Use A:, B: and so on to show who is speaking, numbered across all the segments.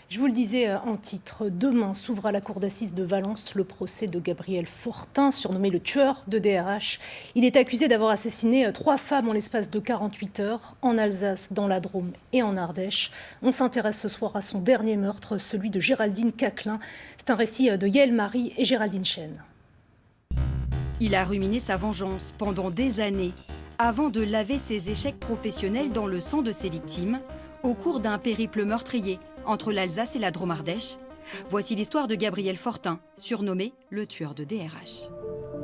A: Je vous le disais en titre, demain s'ouvre à la cour d'assises de Valence le procès de Gabriel Fortin, surnommé le tueur de DRH. Il est accusé d'avoir assassiné 3 femmes en l'espace de 48 heures, en Alsace, dans la Drôme et en Ardèche. On s'intéresse ce soir à son dernier meurtre, celui de Géraldine Caclin. C'est un récit de Yaël Marie et Géraldine Chêne.
B: Il a ruminé sa vengeance pendant des années, avant de laver ses échecs professionnels dans le sang de ses victimes, au cours d'un périple meurtrier entre l'Alsace et la Drôme-Ardèche. Voici l'histoire de Gabriel Fortin, surnommé le tueur de DRH.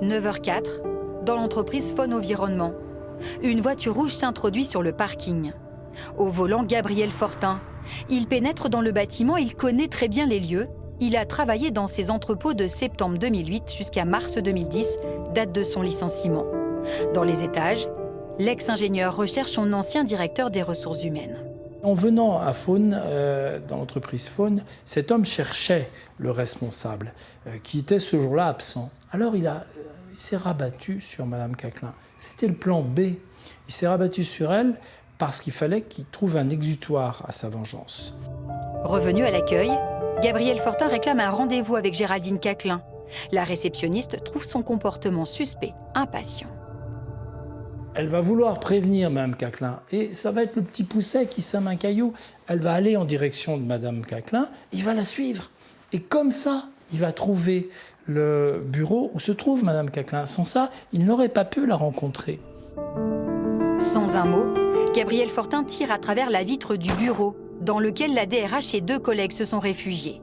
B: 9h04, dans l'entreprise Faune Environnement. Une voiture rouge s'introduit sur le parking. Au volant, Gabriel Fortin. Il pénètre dans le bâtiment, il connaît très bien les lieux. Il a travaillé dans ses entrepôts de septembre 2008 jusqu'à mars 2010, date de son licenciement. Dans les étages, l'ex-ingénieur recherche son ancien directeur des ressources humaines.
C: En venant à Faune, dans l'entreprise Faune, cet homme cherchait le responsable, qui était ce jour-là absent. Alors il s'est rabattu sur Madame Caclin. C'était le plan B. Il s'est rabattu sur elle parce qu'il fallait qu'il trouve un exutoire à sa vengeance.
B: Revenu à l'accueil, Gabriel Fortin réclame un rendez-vous avec Géraldine Caclin. La réceptionniste trouve son comportement suspect, impatient.
C: Elle va vouloir prévenir Mme Caclin et ça va être le petit pousset qui sème un caillou. Elle va aller en direction de Mme Caclin, il va la suivre. Et comme ça, il va trouver le bureau où se trouve Mme Caclin. Sans ça, il n'aurait pas pu la rencontrer.
B: Sans un mot, Gabriel Fortin tire à travers la vitre du bureau dans lequel la DRH et 2 collègues se sont réfugiés.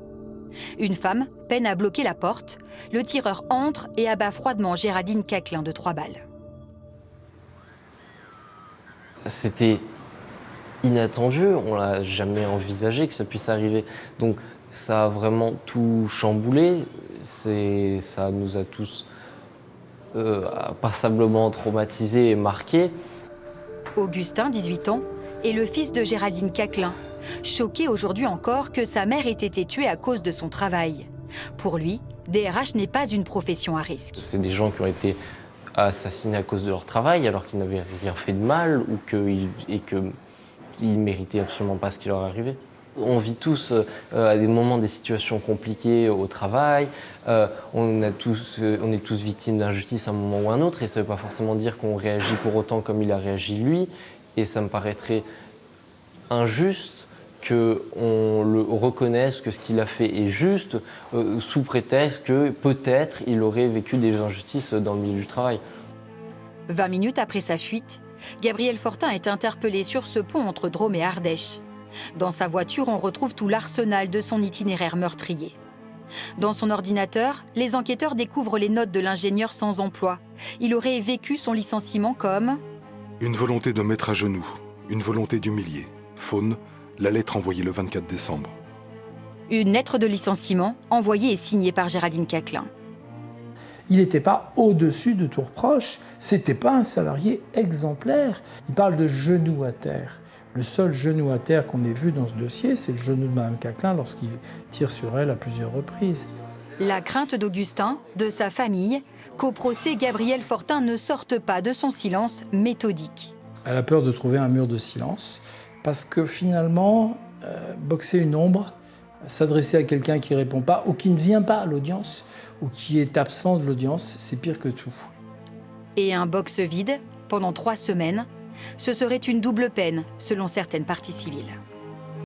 B: Une femme peine à bloquer la porte. Le tireur entre et abat froidement Géraldine Caclin de 3 balles.
D: C'était inattendu, on ne l'a jamais envisagé que ça puisse arriver. Donc ça a vraiment tout chamboulé, ça nous a tous passablement traumatisés et marqués.
B: Augustin, 18 ans, est le fils de Géraldine Caclin, choqué aujourd'hui encore que sa mère ait été tuée à cause de son travail. Pour lui, DRH n'est pas une profession à risque.
D: C'est des gens qui ont été assassinés à cause de leur travail alors qu'ils n'avaient rien fait de mal ou qu'ils ne méritaient absolument pas ce qui leur arrivait. On vit tous à des moments des situations compliquées au travail, on est tous victimes d'injustice à un moment ou à un autre et ça ne veut pas forcément dire qu'on réagit pour autant comme il a réagi lui et ça me paraîtrait injuste qu'on le reconnaisse que ce qu'il a fait est juste, sous prétexte que peut-être il aurait vécu des injustices dans le milieu du travail.
B: 20 minutes après sa fuite, Gabriel Fortin est interpellé sur ce pont entre Drôme et Ardèche. Dans sa voiture, on retrouve tout l'arsenal de son itinéraire meurtrier. Dans son ordinateur, les enquêteurs découvrent les notes de l'ingénieur sans emploi. Il aurait vécu son licenciement comme
E: une volonté de mettre à genoux, une volonté d'humilier. Faune, la lettre envoyée le 24 décembre.
B: Une lettre de licenciement envoyée et signée par Géraldine Caclin.
C: Il n'était pas au-dessus de tout reproche, c'était pas un salarié exemplaire. Il parle de genou à terre. Le seul genou à terre qu'on ait vu dans ce dossier, c'est le genou de Mme Caclin lorsqu'il tire sur elle à plusieurs reprises.
B: La crainte d'Augustin, de sa famille, qu'au procès Gabriel Fortin ne sorte pas de son silence méthodique.
C: Elle a peur de trouver un mur de silence, parce que finalement, boxer une ombre, s'adresser à quelqu'un qui ne répond pas ou qui ne vient pas à l'audience ou qui est absent de l'audience, c'est pire que tout.
B: Et un box vide, pendant 3 semaines, ce serait une double peine, selon certaines parties civiles.